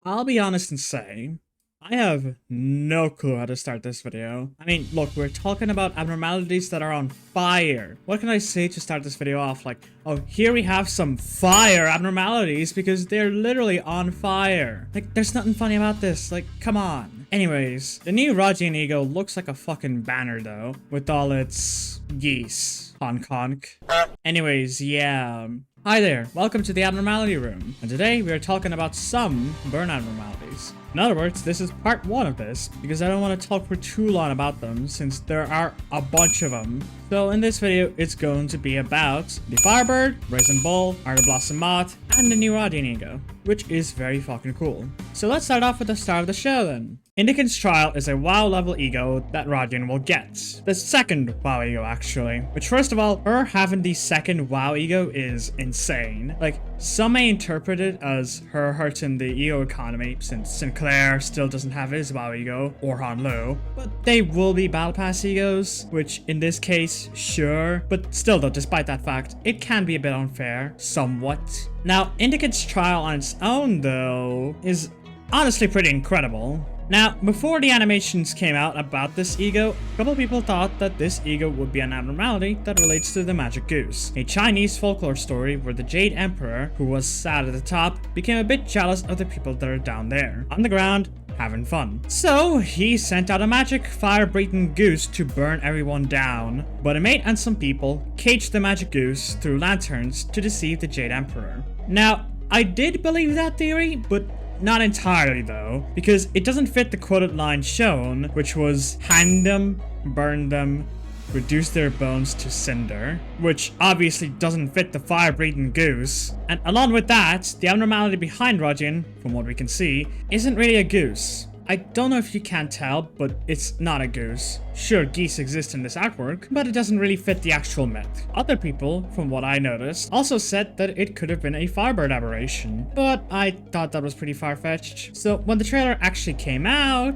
I'll be honest and say, I have no clue how to start this video. I mean, look, we're talking about abnormalities that are on fire. What can I say to start this video off? Like, oh, here we have some fire abnormalities because they're literally on fire. Like, there's nothing funny about this. Like, come on. Anyways, the new Goose Ego looks like a fucking banner though, with all its geese. Honk honk. Anyways, yeah. Hi there, welcome to the Abnormality Room, and today we are talking about some burn abnormalities. In other words, this is part 1 of this, because I don't want to talk for too long about them, since there are a bunch of them. So in this video, it's going to be about the Firebird, Raisin Bull, Iron Blossom Moth, and the new Goose Ego, which is very fucking cool. So let's start off with the start of the show then. Indicant's Trial is a WoW level ego that Rodian will get. The second WoW ego actually. Which first of all, her having the second WoW ego is insane. Like, some may interpret it as her hurting the ego economy since Sinclair still doesn't have his WoW ego, or Hanlu. But they will be Battle Pass egos, which in this case, sure. But still though, despite that fact, it can be a bit unfair, somewhat. Now, Indicant's Trial on its own though, is honestly pretty incredible. Now, before the animations came out about this ego, a couple people thought that this ego would be an abnormality that relates to the Magic Goose, a Chinese folklore story where the Jade Emperor, who was sat at the top, became a bit jealous of the people that are down there, on the ground, having fun. So, he sent out a magic fire-breathing goose to burn everyone down, but a mate and some people caged the Magic Goose through lanterns to deceive the Jade Emperor. Now, I did believe that theory, but not entirely though, because it doesn't fit the quoted line shown, which was hang them, burn them, reduce their bones to cinder, which obviously doesn't fit the fire-breathing goose. And along with that, the abnormality behind Rodian, from what we can see, isn't really a goose. I don't know if you can tell, but it's not a goose. Sure, geese exist in this artwork, but it doesn't really fit the actual myth. Other people, from what I noticed, also said that it could have been a Firebird aberration, but I thought that was pretty far-fetched. So when the trailer actually came out,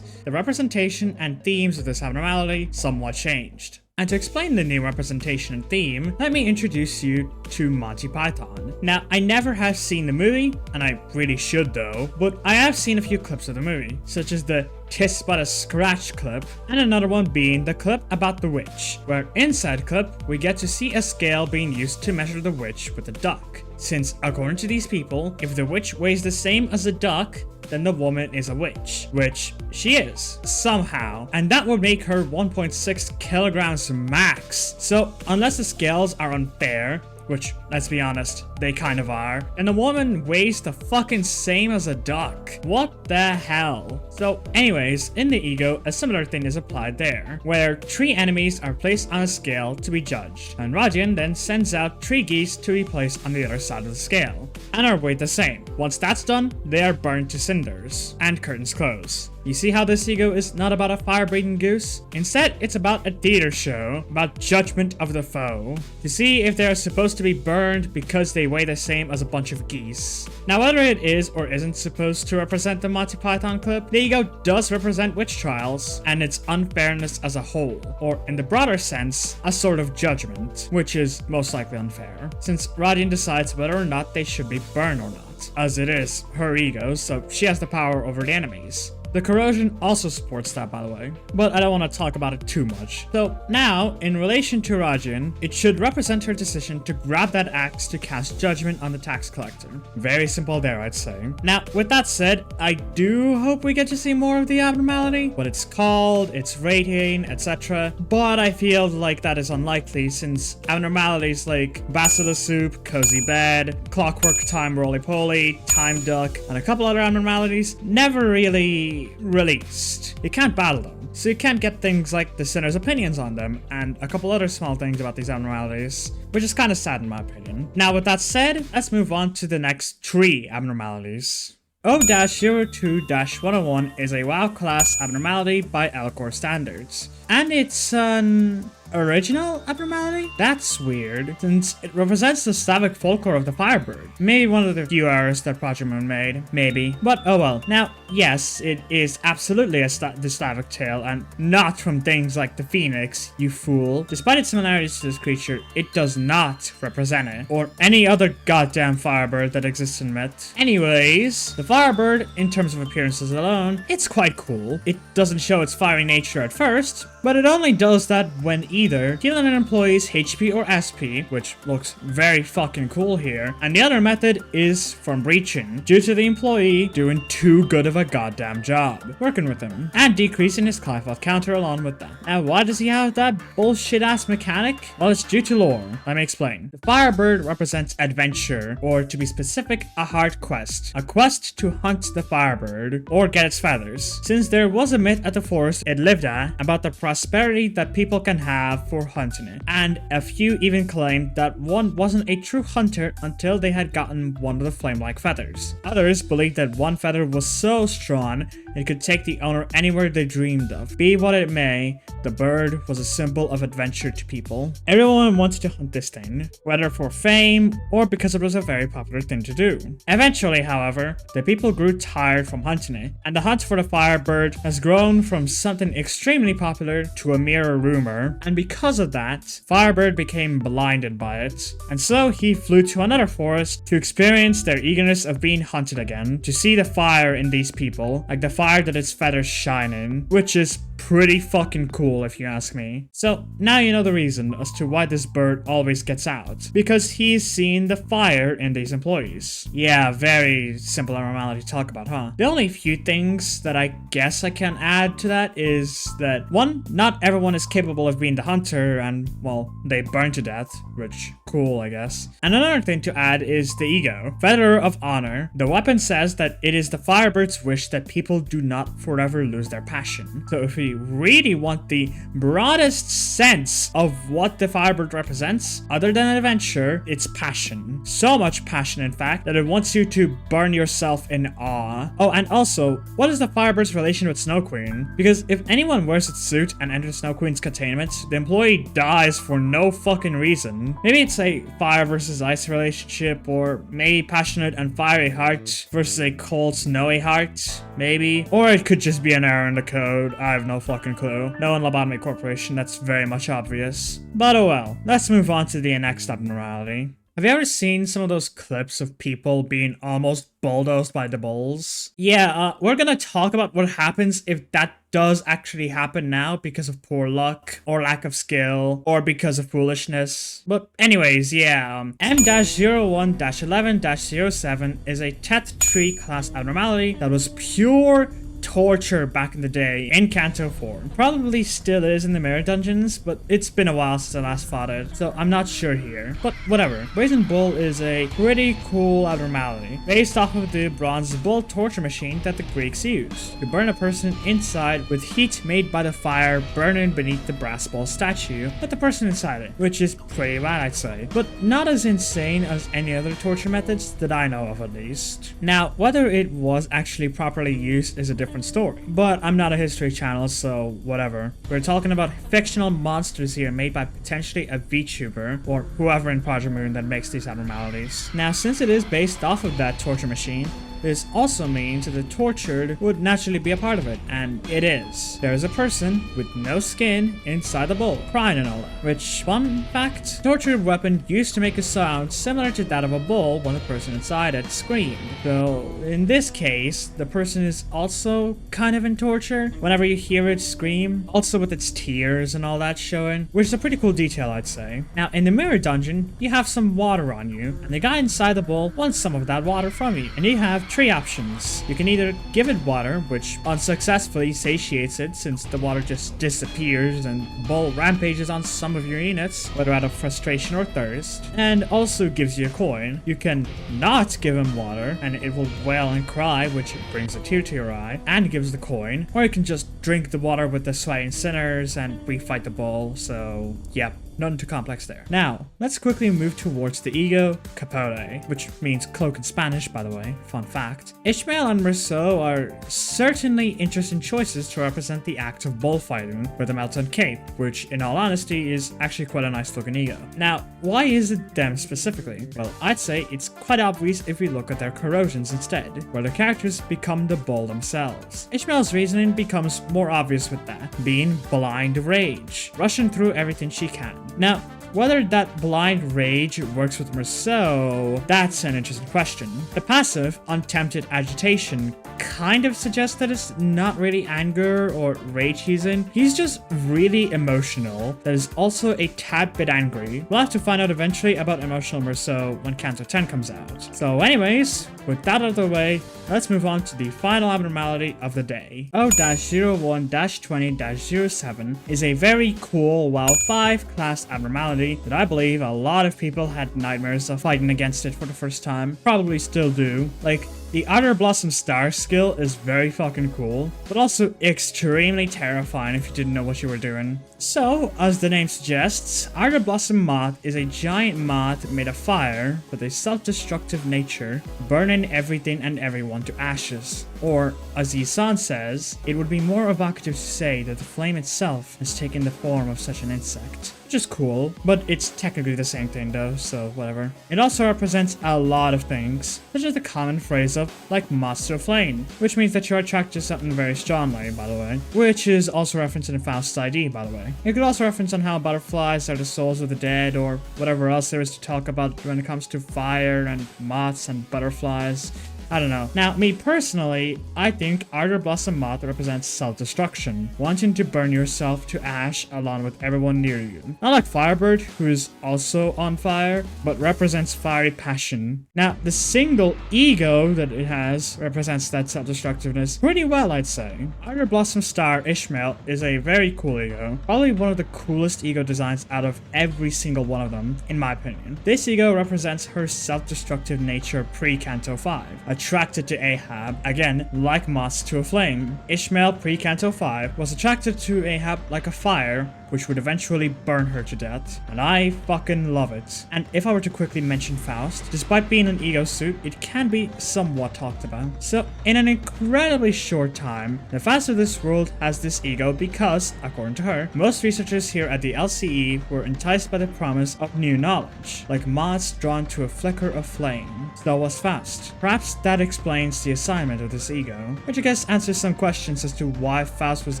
the representation and themes of this abnormality somewhat changed. And to explain the new representation and theme, let me introduce you to Monty Python. Now, I never have seen the movie, and I really should though, but I have seen a few clips of the movie, such as the "Tis but a scratch" clip, and another one being the clip about the witch, where in said clip, we get to see a scale being used to measure the witch with a duck. Since, according to these people, if the witch weighs the same as a duck, then the woman is a witch, which she is, somehow, and that would make her 1.6 kilograms max. So, unless the scales are unfair, which, let's be honest, they kind of are, and the woman weighs the fucking same as a duck. What the hell? So anyways, in the ego, a similar thing is applied there, where 3 enemies are placed on a scale to be judged, and Rodian then sends out 3 geese to be placed on the other side of the scale, and are weighed the same. Once that's done, they are burned to cinders, and curtains close. You see how this ego is not about a fire-breathing goose? Instead, it's about a theater show, about judgment of the foe, to see if they are supposed to be burned because they weigh the same as a bunch of geese. Now, whether it is or isn't supposed to represent the Monty Python clip, the ego does represent witch trials and its unfairness as a whole, or in the broader sense, a sort of judgment, which is most likely unfair, since Rodian decides whether or not they should be burned or not, as it is her ego, so she has the power over the enemies. The corrosion also supports that, by the way, but I don't want to talk about it too much. So now, in relation to Rodian, it should represent her decision to grab that axe to cast judgment on the tax collector. Very simple there, I'd say. Now, with that said, I do hope we get to see more of the abnormality, what it's called, its rating, etc. But I feel like that is unlikely since abnormalities like Basilisk Soup, Cozy Bed, Clockwork Time Roly-Poly, Time Duck, and a couple other abnormalities never really released. You can't battle them, so you can't get things like the Sinner's opinions on them, and a couple other small things about these abnormalities, which is kind of sad in my opinion. Now with that said, let's move on to the next 3 abnormalities. O-02-101 is a WoW class abnormality by Elcor standards, and it's an original abnormality? That's weird, since it represents the Slavic folklore of the Firebird. Maybe one of the few errors that Project Moon made. Maybe. But oh well. Now, yes, it is absolutely the Slavic tale, and not from things like the Phoenix, you fool. Despite its similarities to this creature, it does not represent it, or any other goddamn Firebird that exists in myth. Anyways, the Firebird, in terms of appearances alone, it's quite cool. It doesn't show its fiery nature at first, but it only does that when either healing an employee's HP or SP, which looks very fucking cool here, and the other method is from breaching, due to the employee doing too good of a goddamn job working with him, and decreasing his Clive counter along with that. Now, why does he have that bullshit ass mechanic? Well, it's due to lore. Let me explain. The Firebird represents adventure, or to be specific, a hard quest. A quest to hunt the Firebird, or get its feathers. Since there was a myth at the forest it lived at about the prosperity that people can have for hunting it, and a few even claimed that one wasn't a true hunter until they had gotten one of the flame-like feathers. Others believed that one feather was so strong it could take the owner anywhere they dreamed of. Be what it may, the bird was a symbol of adventure to people. Everyone wanted to hunt this thing, whether for fame or because it was a very popular thing to do. Eventually, however, the people grew tired from hunting it, and the hunt for the Firebird has grown from something extremely popular to a mere rumor, and because of that, Firebird became blinded by it, and so he flew to another forest to experience their eagerness of being hunted again, to see the fire in these people, like the fire that its feathers shine in, which is pretty fucking cool if you ask me. So now you know the reason as to why this bird always gets out, because he's seen the fire in these employees. Yeah, very simple abnormality to talk about, huh? The only few things that I guess I can add to that is that one, not everyone is capable of being the hunter, and well, they burn to death, which cool I guess. And another thing to add is the ego, Feather of Honor. The weapon says that it is the Firebird's wish that people do not forever lose their passion. So if we really want the broadest sense of what the Firebird represents, other than adventure, it's passion. So much passion, in fact, that it wants you to burn yourself in awe. Oh, and also, what is the Firebird's relation with Snow Queen? Because if anyone wears its suit and enters Snow Queen's containment, the employee dies for no fucking reason. Maybe it's a fire versus ice relationship, or maybe passionate and fiery heart versus a cold snowy heart, maybe. Or it could just be an error in the code. I have no fucking clue. No one Lobotomy Corporation, that's very much obvious. But oh well, let's move on to the next abnormality. Have you ever seen some of those clips of people being almost bulldozed by the bulls? Yeah, we're gonna talk about what happens if that does actually happen now because of poor luck, or lack of skill, or because of foolishness. But anyways, yeah, M-01-11-07 is a Tet 3 class abnormality that was pure torture back in the day in Kanto 4. Probably still is in the mirror dungeons, but it's been a while since I last fought it, so I'm not sure here. But whatever. Brazen Bull is a pretty cool abnormality, based off of the bronze bull torture machine that the Greeks used to burn a person inside with heat made by the fire burning beneath the brass bull statue with the person inside it, which is pretty bad, I'd say, but not as insane as any other torture methods that I know of, at least. Now, whether it was actually properly used is a different story, but I'm not a history channel, so whatever. We're talking about fictional monsters here made by potentially a VTuber or whoever in Project Moon that makes these abnormalities. Now, since it is based off of that torture machine, this also means that the tortured would naturally be a part of it, and it is. There is a person with no skin inside the bowl, crying and all that. Which, fun fact, tortured weapon used to make a sound similar to that of a bull when the person inside it screamed. So, in this case, the person is also kind of in torture whenever you hear it scream, also with its tears and all that showing, which is a pretty cool detail, I'd say. Now, in the mirror dungeon, you have some water on you, and the guy inside the bowl wants some of that water from you, and you have 3 options. You can either give it water, which unsuccessfully satiates it since the water just disappears and bull rampages on some of your units, whether out of frustration or thirst, and also gives you a coin. You can not give him water, and it will wail and cry, which brings a tear to your eye, and gives the coin, or you can just drink the water with the sweating sinners and refight the bull, so yep. nothing too complex there. Now, let's quickly move towards the ego, capote, which means cloak in Spanish, by the way, fun fact. Ishmael and Merceau are certainly interesting choices to represent the act of bullfighting with the Melton cape, which in all honesty is actually quite a nice looking ego. Now, why is it them specifically? Well, I'd say it's quite obvious if we look at their corrosions instead, where the characters become the bull themselves. Ishmael's reasoning becomes more obvious with that, being blind rage, rushing through everything she can. Now, whether that blind rage works with Merceau, that's an interesting question. The passive, untempted agitation kind of suggests that it's not really anger or rage he's in. He's just really emotional, that is also a tad bit angry. We'll have to find out eventually about emotional Merceau when Canto 10 comes out. So anyways, with that out of the way, let's move on to the final abnormality of the day. O-01-20-07 is a very cool WoW 5 class abnormality that I believe a lot of people had nightmares of fighting against it for the first time. Probably still do. Like, the Outer Blossom Star skill is very fucking cool, but also extremely terrifying if you didn't know what you were doing. So, as the name suggests, Outer Blossom Moth is a giant moth made of fire with a self-destructive nature, burning everything and everyone to ashes. Or, as Yisan says, it would be more evocative to say that the flame itself has taken the form of such an insect. Which is cool, but it's technically the same thing though, so whatever. It also represents a lot of things, such as the common phrase of, like, moths to a flame, which means that you're attracted to something very strongly, by the way, which is also referenced in Faust's ID, by the way. It could also reference on how butterflies are the souls of the dead, or whatever else there is to talk about when it comes to fire and moths and butterflies. I don't know. Now, me personally, I think Outer Blossom Moth represents self-destruction, wanting to burn yourself to ash along with everyone near you. Not like Firebird, who is also on fire, but represents fiery passion. Now, the single ego that it has represents that self-destructiveness pretty well, I'd say. Outer Blossom Star Ishmael is a very cool ego, probably one of the coolest ego designs out of every single one of them, in my opinion. This ego represents her self-destructive nature pre-Canto 5. Attracted to Ahab, again, like moths to a flame. Ishmael pre-Canto 5 was attracted to Ahab like a fire, which would eventually burn her to death, and I fucking love it. And if I were to quickly mention Faust, despite being an ego suit, it can be somewhat talked about. So, in an incredibly short time, the Faust of this world has this ego because, according to her, most researchers here at the LCE were enticed by the promise of new knowledge, like moths drawn to a flicker of flame. So was Faust. Perhaps that explains the assignment of this ego, which I guess answers some questions as to why Faust was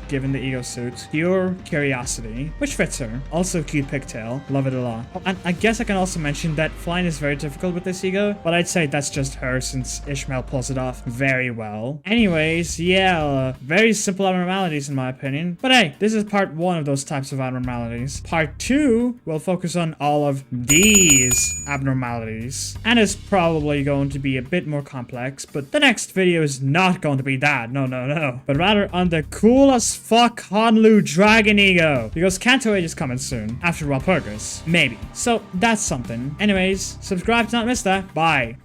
given the ego suit. Pure curiosity, which fits her. Also cute pigtail, love it a lot. Oh, and I guess I can also mention that flying is very difficult with this ego, but I'd say that's just her since Ishmael pulls it off very well. Anyways, yeah, very simple abnormalities in my opinion. But hey, this is part 1 of those types of abnormalities. Part 2 will focus on all of these abnormalities, and it's probably going to be a bit more complex, but the next video is not going to be that, no, but rather on the cool as fuck Hanlu Dragon ego, because Canto 8 is coming soon, after Walpurgis, maybe. So that's something. Anyways, subscribe to not miss that. Bye.